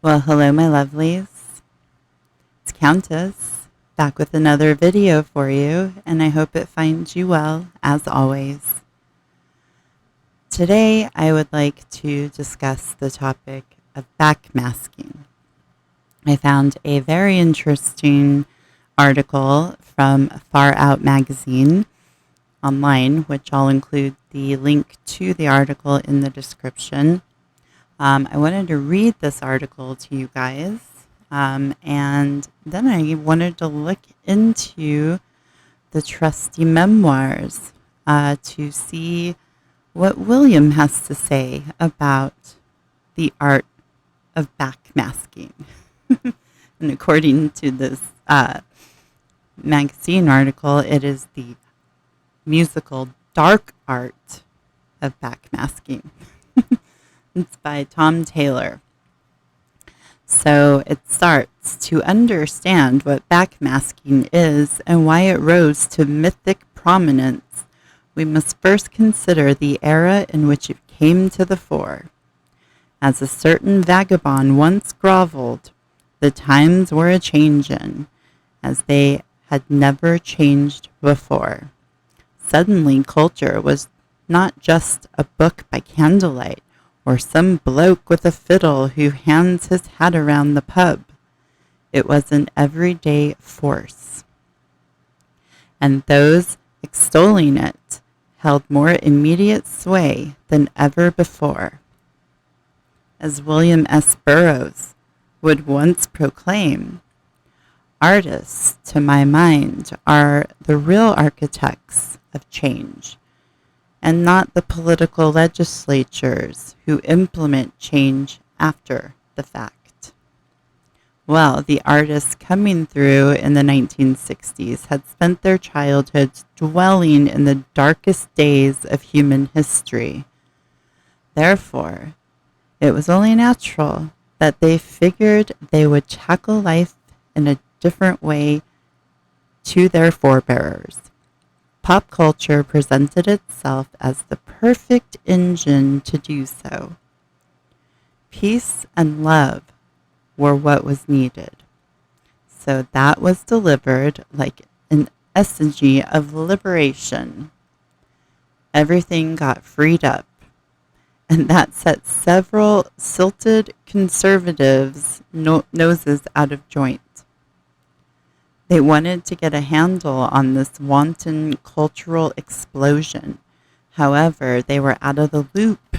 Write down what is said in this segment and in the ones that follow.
Well, hello, my lovelies. It's Countess, back with another video for you, and I hope it finds you well, as always. Today, I would like to discuss the topic of backmasking. I found a very interesting article from Far Out magazine online, which I'll include the link to the article in the description. I wanted to read this article to you guys, and then I wanted to look into the trusty memoirs to see what William has to say about the art of backmasking. And according to this magazine article, it is the musical dark art of backmasking. It's by Tom Taylor. So it starts, to understand what backmasking is and why it rose to mythic prominence, we must first consider the era in which it came to the fore. As a certain vagabond once groveled, the times were a changin', as they had never changed before. Suddenly culture was not just a book by candlelight, or some bloke with a fiddle who hands his hat around the pub. It was an everyday force. And those extolling it held more immediate sway than ever before. As William S. Burroughs would once proclaim, artists, to my mind, are the real architects of change, and not the political legislatures who implement change after the fact. Well, the artists coming through in the 1960s had spent their childhoods dwelling in the darkest days of human history. Therefore, it was only natural that they figured they would tackle life in a different way to their forebears. Pop culture presented itself as the perfect engine to do so. Peace and love were what was needed. So that was delivered like an effigy of liberation. Everything got freed up, and that set several silted conservatives' noses out of joint. They wanted to get a handle on this wanton cultural explosion. However, they were out of the loop.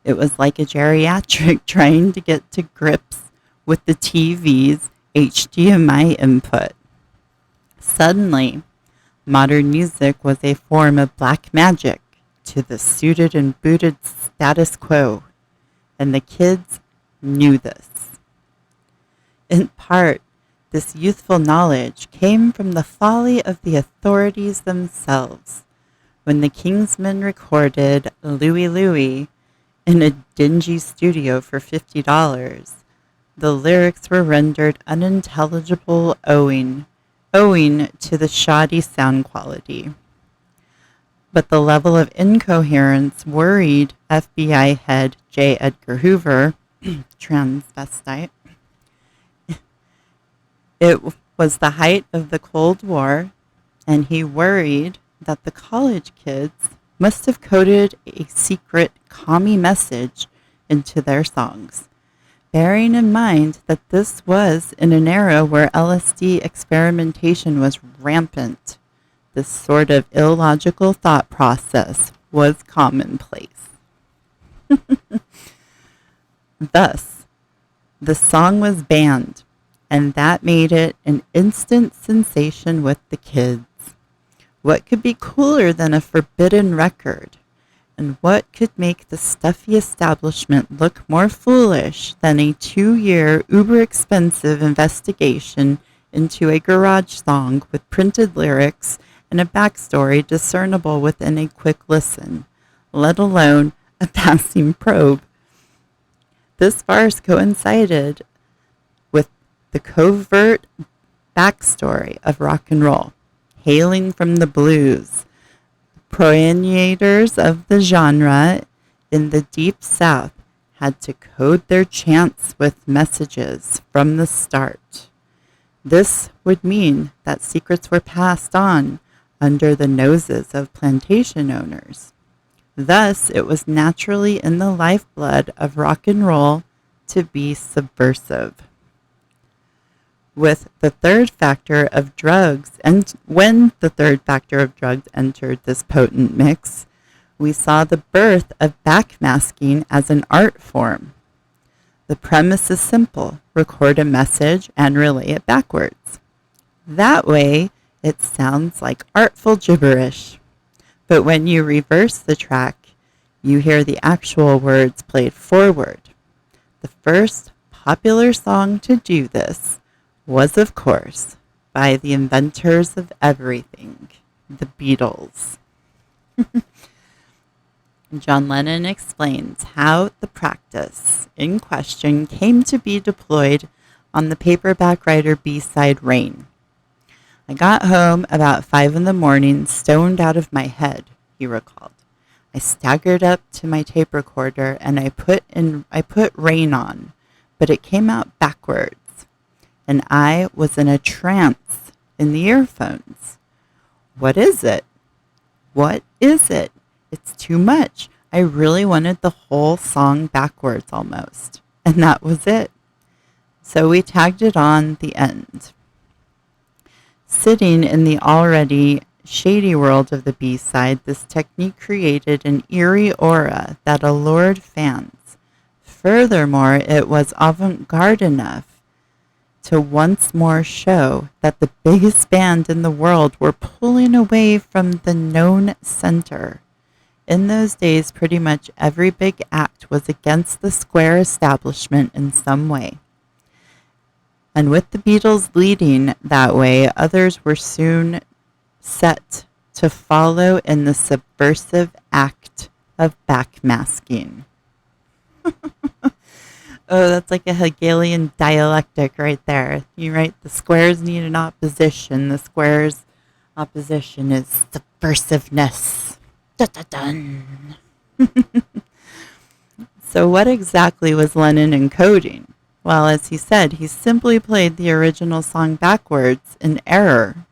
It was like a geriatric trying to get to grips with the TV's HDMI input. Suddenly, modern music was a form of black magic to the suited and booted status quo, and the kids knew this. In part, this youthful knowledge came from the folly of the authorities themselves. When the Kingsmen recorded Louie Louie in a dingy studio for $50, the lyrics were rendered unintelligible owing to the shoddy sound quality. But the level of incoherence worried FBI head J. Edgar Hoover, transvestite. It was the height of the Cold War, and he worried that the college kids must have coded a secret commie message into their songs, bearing in mind that this was in an era where LSD experimentation was rampant. This sort of illogical thought process was commonplace. Thus, the song was banned, and that made it an instant sensation with the kids. What could be cooler than a forbidden record? And what could make the stuffy establishment look more foolish than a 2-year uber-expensive investigation into a garage song with printed lyrics and a backstory discernible within a quick listen, let alone a passing probe? This farce coincided with the covert backstory of rock and roll, hailing from the blues, progenitors of the genre in the Deep South had to code their chants with messages from the start. This would mean that secrets were passed on under the noses of plantation owners. Thus, it was naturally in the lifeblood of rock and roll to be subversive. With the third factor of drugs, and when the third factor of drugs entered this potent mix, we saw the birth of backmasking as an art form. The premise is simple: record a message and relay it backwards. That way, it sounds like artful gibberish. But when you reverse the track, you hear the actual words played forward. The first popular song to do this was, of course, by the inventors of everything, the Beatles. John Lennon explains how the practice in question came to be deployed on the paperback writer B-side Rain. I got home about 5 in the morning, stoned out of my head, he recalled. I staggered up to my tape recorder and I put Rain on, but it came out backwards, and I was in a trance in the earphones. What is it? What is it? It's too much. I really wanted the whole song backwards almost, and that was it. So we tagged it on the end. Sitting in the already shady world of the B-side, this technique created an eerie aura that allured fans. Furthermore, it was avant-garde enough to once more show that the biggest band in the world were pulling away from the known center. In those days, pretty much every big act was against the square establishment in some way. And with the Beatles leading that way, others were soon set to follow in the subversive act of backmasking. Oh, that's like a Hegelian dialectic right there. You write the squares need an opposition. The square's opposition is subversiveness. Dun-dun-dun. So what exactly was Lennon encoding? Well, as he said, he simply played the original song backwards in error.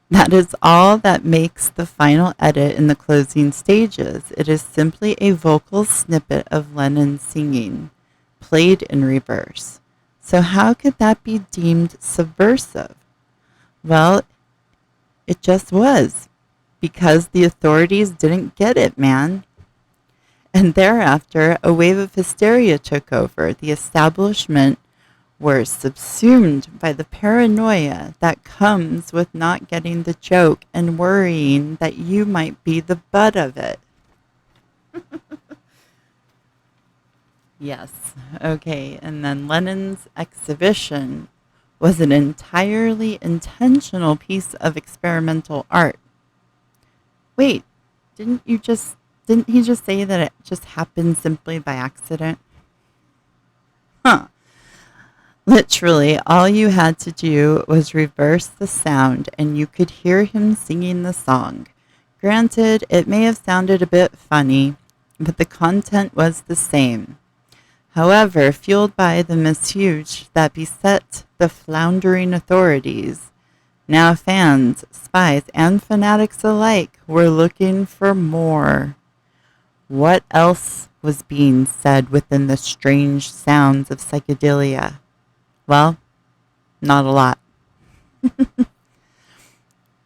That is all that makes the final edit in the closing stages. It is simply a vocal snippet of Lennon singing, played in reverse. So how could that be deemed subversive? Well, it just was, because the authorities didn't get it, man. And thereafter, a wave of hysteria took over. The establishment were subsumed by the paranoia that comes with not getting the joke and worrying that you might be the butt of it. Yes, okay. And then Lennon's exhibition was an entirely intentional piece of experimental art. Wait, didn't he just say that it just happened simply by accident? Huh. Literally, all you had to do was reverse the sound and you could hear him singing the song. Granted, it may have sounded a bit funny, but the content was the same. However, fueled by the misuse that beset the floundering authorities, now fans, spies, and fanatics alike were looking for more. What else was being said within the strange sounds of psychedelia? Well, not a lot.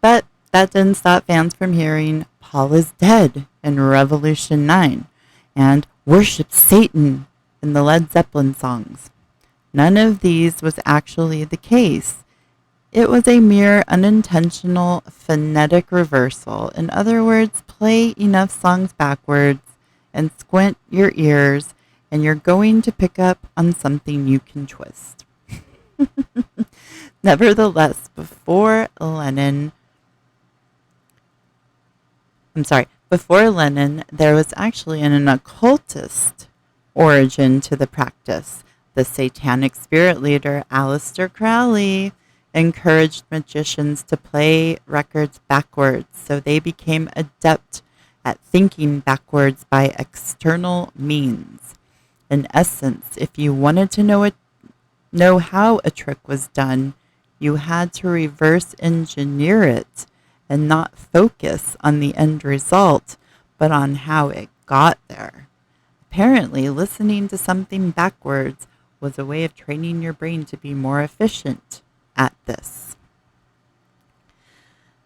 But that didn't stop fans from hearing Paul is Dead in Revolution 9 and Worship Satan in the Led Zeppelin songs. None of these was actually the case. It was a mere unintentional phonetic reversal. In other words, play enough songs backwards and squint your ears and you're going to pick up on something you can twist. Nevertheless, before Lennon, there was actually an occultist origin to the practice. The satanic spirit leader, Aleister Crowley, encouraged magicians to play records backwards, so they became adept at thinking backwards by external means. In essence, if you wanted to know how a trick was done, you had to reverse engineer it and not focus on the end result, but on how it got there. Apparently, listening to something backwards was a way of training your brain to be more efficient at this.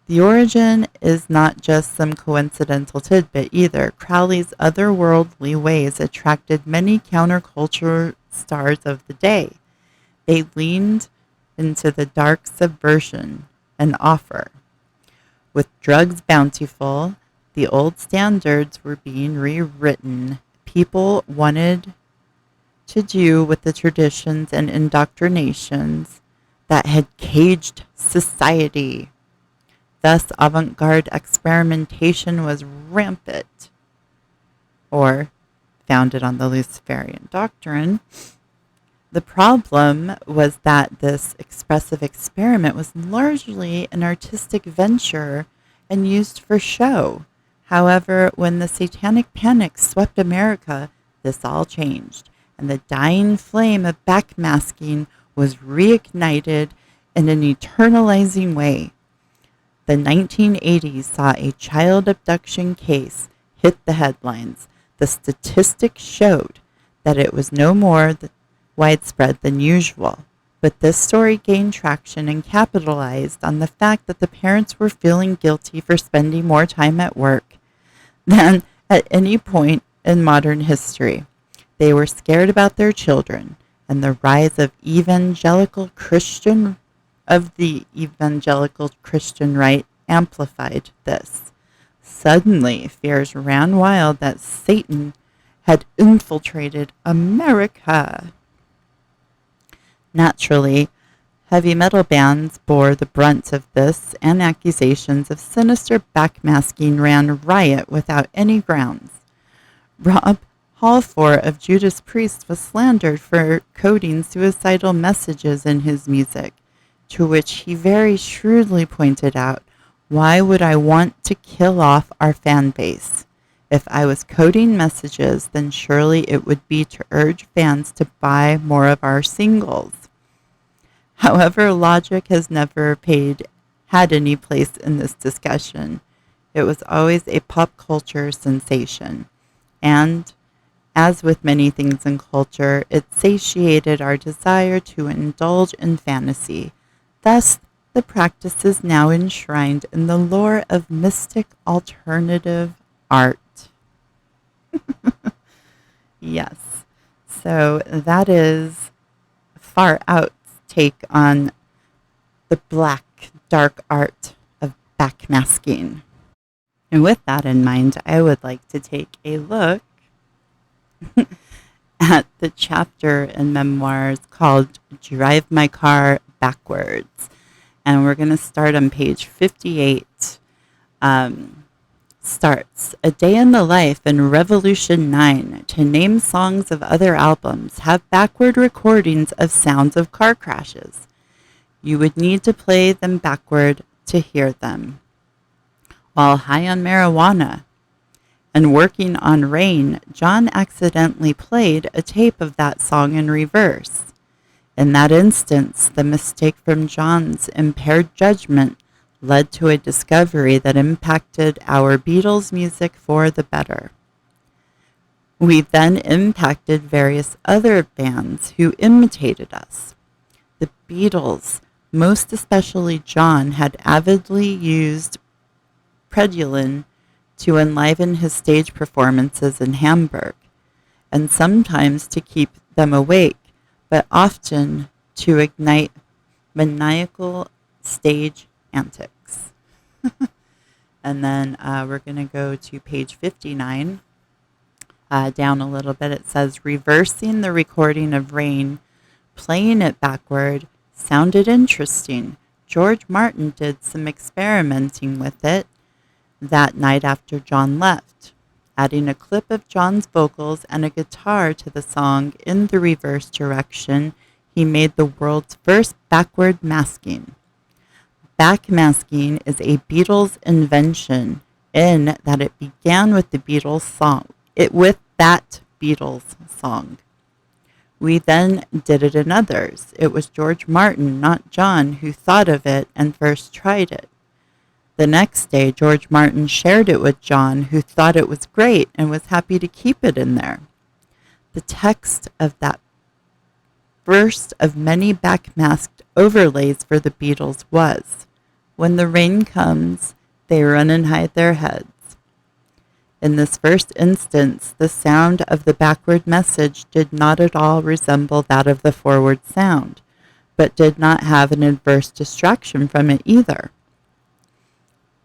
The origin is not just some coincidental tidbit either. Crowley's otherworldly ways attracted many counterculture stars of the day. They leaned into the dark subversion and offer. With drugs bountiful, the old standards were being rewritten. People wanted to do with the traditions and indoctrinations that had caged society. Thus, avant-garde experimentation was rampant, or founded on the Luciferian doctrine. The problem was that this expressive experiment was largely an artistic venture and used for show. However, when the satanic panic swept America, this all changed, and the dying flame of backmasking was reignited in an eternalizing way. The 1980s saw a child abduction case hit the headlines. The statistics showed that it was no more widespread than usual. But this story gained traction and capitalized on the fact that the parents were feeling guilty for spending more time at work than at any point in modern history. They were scared about their children, and the rise of the evangelical Christian right amplified this. Suddenly, fears ran wild that Satan had infiltrated America. Naturally, heavy metal bands bore the brunt of this, and accusations of sinister backmasking ran riot without any grounds. Rob Halford of Judas Priest was slandered for coding suicidal messages in his music, to which he very shrewdly pointed out, "Why would I want to kill off our fan base? If I was coding messages, then surely it would be to urge fans to buy more of our singles." However, logic has never had any place in this discussion. It was always a pop culture sensation. And, as with many things in culture, it satiated our desire to indulge in fantasy. Thus, the practice is now enshrined in the lore of mystic alternative art. Yes. So that is Far Out's take on the black, dark art of backmasking. And with that in mind, I would like to take a look at the chapter in Memoirs called Drive My Car Backwards. And we're going to start on page 58. Starts, "A day in the life in Revolution 9 to name songs of other albums have backward recordings of sounds of car crashes. You would need to play them backward to hear them. While high on marijuana and working on Rain, John accidentally played a tape of that song in reverse. In that instance, the mistake from John's impaired judgment led to a discovery that impacted our Beatles music for the better. We then impacted various other bands who imitated us. The Beatles, most especially John, had avidly used Predulin to enliven his stage performances in Hamburg, and sometimes to keep them awake, but often to ignite maniacal stage antics." And then we're going to go to page 59. Down a little bit, it says, "Reversing the recording of Rain, playing it backward, sounded interesting. George Martin did some experimenting with it that night after John left, adding a clip of John's vocals and a guitar to the song in the reverse direction. He made the world's first backward masking. Backmasking is a Beatles invention in that it began with the Beatles song. With that Beatles song. We then did it in others. It was George Martin, not John, who thought of it and first tried it. The next day, George Martin shared it with John, who thought it was great and was happy to keep it in there. The text of that first of many backmasked overlays for the Beatles was, "When the rain comes, they run and hide their heads." In this first instance, the sound of the backward message did not at all resemble that of the forward sound, but did not have an adverse distraction from it either.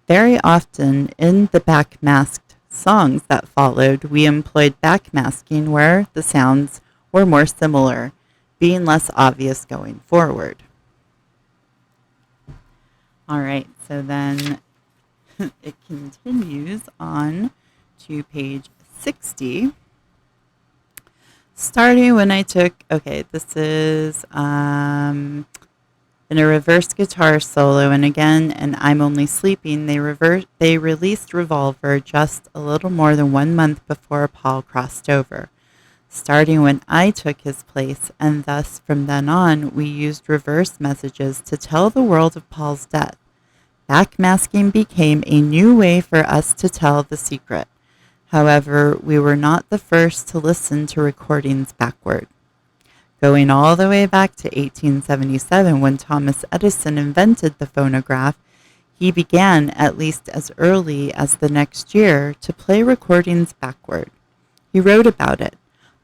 Very often in the backmasked songs that followed, we employed backmasking where the sounds were more similar, being less obvious going forward. All right, so then it continues on to page 60. Starting when I took, this is in a reverse guitar solo, and again, and I'm Only Sleeping, they released Revolver just a little more than 1 month before Paul crossed over. Starting when I took his place, and thus from then on, we used reverse messages to tell the world of Paul's death. Backmasking became a new way for us to tell the secret. However, we were not the first to listen to recordings backward. Going all the way back to 1877, when Thomas Edison invented the phonograph, he began, at least as early as the next year, to play recordings backward. He wrote about it.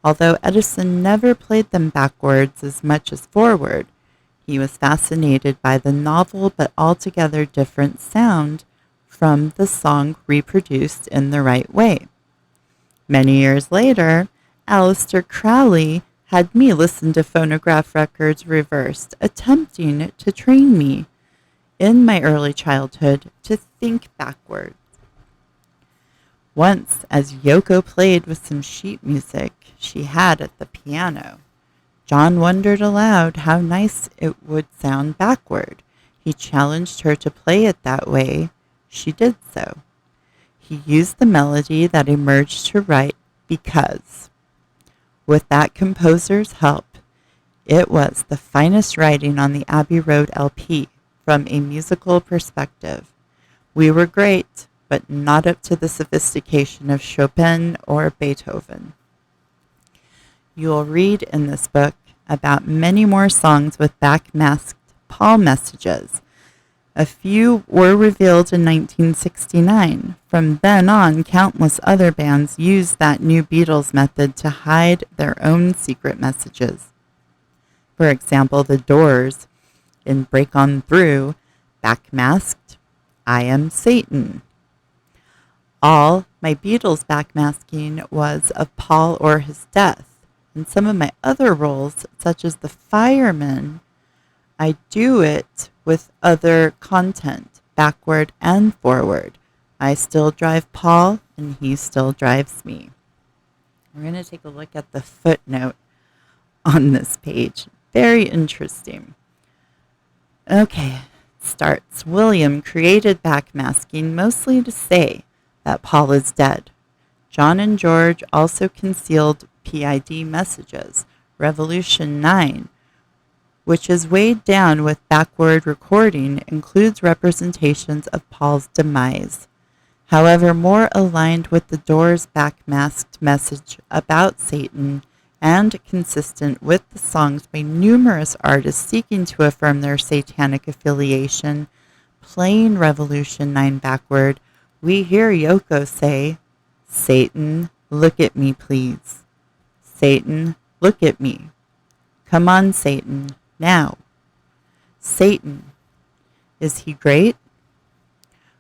Although Edison never played them backwards as much as forward, he was fascinated by the novel but altogether different sound from the song reproduced in the right way. Many years later, Aleister Crowley had me listen to phonograph records reversed, attempting to train me in my early childhood to think backwards. Once, as Yoko played with some sheet music she had at the piano, John wondered aloud how nice it would sound backward. He challenged her to play it that way. She did so. He used the melody that emerged to write "Because." With that composer's help, it was the finest writing on the Abbey Road LP from a musical perspective. We were great, but not up to the sophistication of Chopin or Beethoven. You'll read in this book about many more songs with backmasked Paul messages. A few were revealed in 1969. From then on, countless other bands used that new Beatles method to hide their own secret messages. For example, The Doors, in Break On Through, backmasked, "I Am Satan." All my Beatles backmasking was of Paul or his death. In some of my other roles, such as the fireman, I do it with other content, backward and forward. I still drive Paul, and he still drives me. We're going to take a look at the footnote on this page. Very interesting. Okay, starts. William created backmasking mostly to say that Paul is dead. John and George also concealed PID messages. Revolution 9, which is weighed down with backward recording, includes representations of Paul's demise. However, more aligned with the Doors' backmasked message about Satan and consistent with the songs by numerous artists seeking to affirm their satanic affiliation, playing Revolution 9 backward, we hear Yoko say, "Satan, look at me, please. Satan, look at me. Come on, Satan. Now." Satan. Is he great?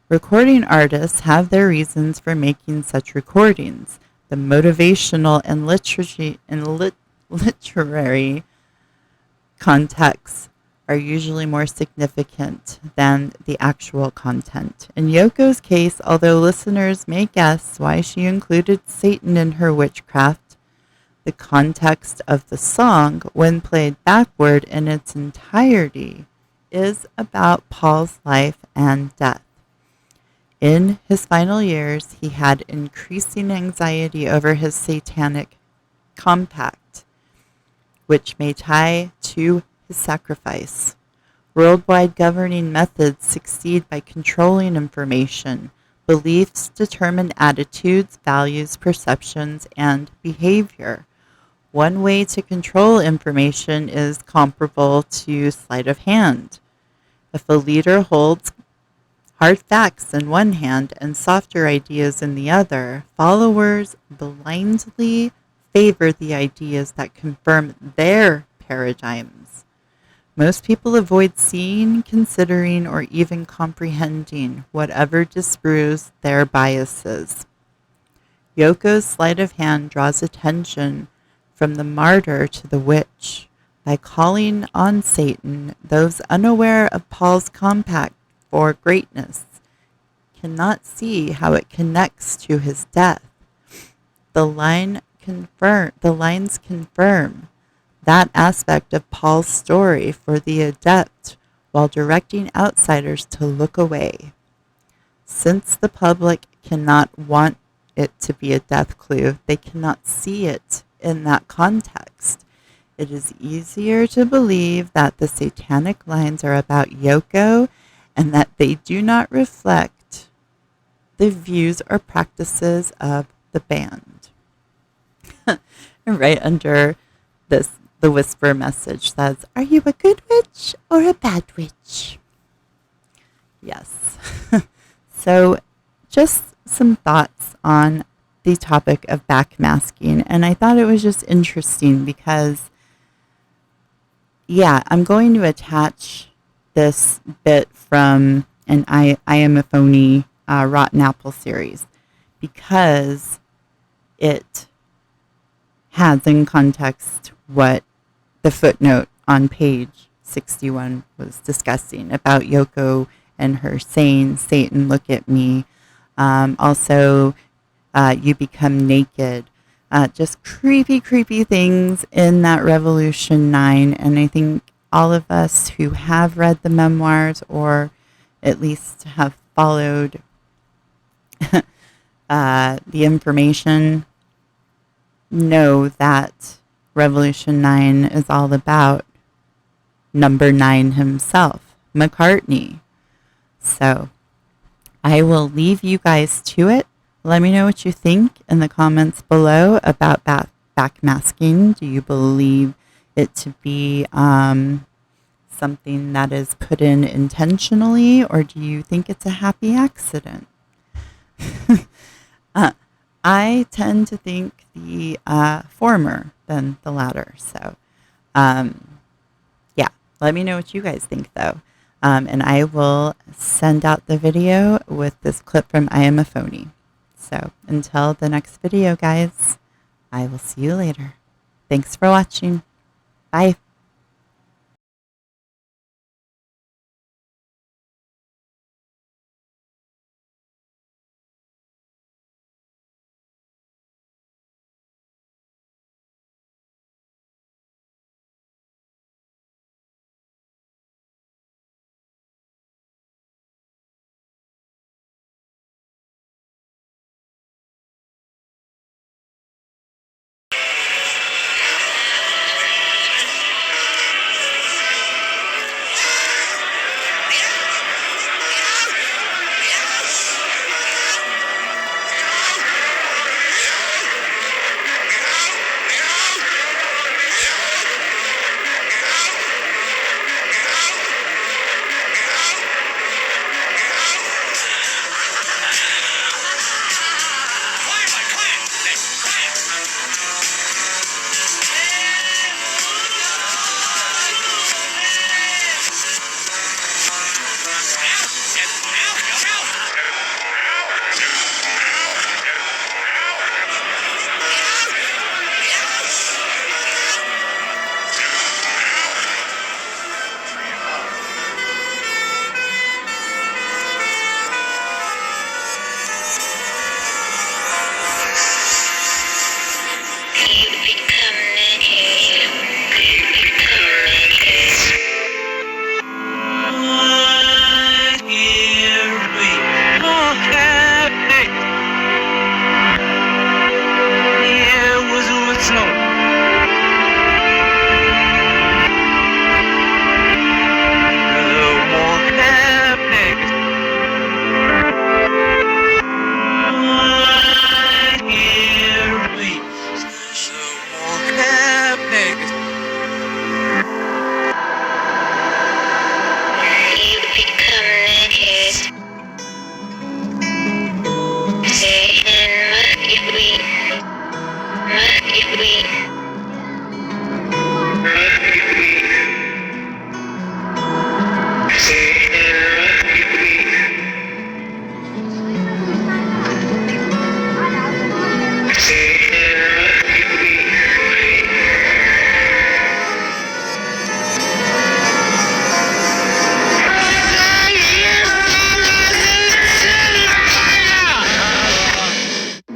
Recording artists have their reasons for making such recordings. The motivational and literary contexts are usually more significant than the actual content. In Yoko's case, although listeners may guess why she included Satan in her witchcraft, the context of the song, when played backward in its entirety, is about Paul's life and death. In his final years, he had increasing anxiety over his satanic compact which may tie to his sacrifice. Worldwide governing methods succeed by controlling information. Beliefs determine attitudes, values, perceptions, and behavior. One way to control information is comparable to sleight of hand. If a leader holds hard facts in one hand and softer ideas in the other, followers blindly favor the ideas that confirm their paradigms. Most people avoid seeing, considering, or even comprehending whatever disproves their biases. Yoko's sleight of hand draws attention from the martyr to the witch. By calling on Satan, those unaware of Paul's compact for greatness cannot see how it connects to his death. The lines confirm that aspect of Paul's story for the adept while directing outsiders to look away. Since the public cannot want it to be a death clue, they cannot see it in that context. It is easier to believe that the satanic lines are about Yoko and that they do not reflect the views or practices of the band. Right under this, the whisper message says, "Are you a good witch or a bad witch?" Yes. So just some thoughts on the topic of backmasking. And I thought it was just interesting because, yeah, I'm going to attach this bit from an I Am a Phony Rotten Apple series because it has in context what the footnote on page 61 was discussing about Yoko and her saying, "Satan, look at me." Also, you become naked. Just creepy, creepy things in that Revolution 9. And I think all of us who have read the memoirs or at least have followed the information know that Revolution 9 is all about number 9 himself, McCartney. So I will leave you guys to it. Let me know what you think in the comments below about backmasking. Do you believe it to be something that is put in intentionally, or do you think it's a happy accident? I tend to think the former than the latter. So, yeah, let me know what you guys think, though. And I will send out the video with this clip from I Am a Phony. So until the next video, guys, I will see you later. Thanks for watching. Bye.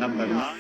number 9.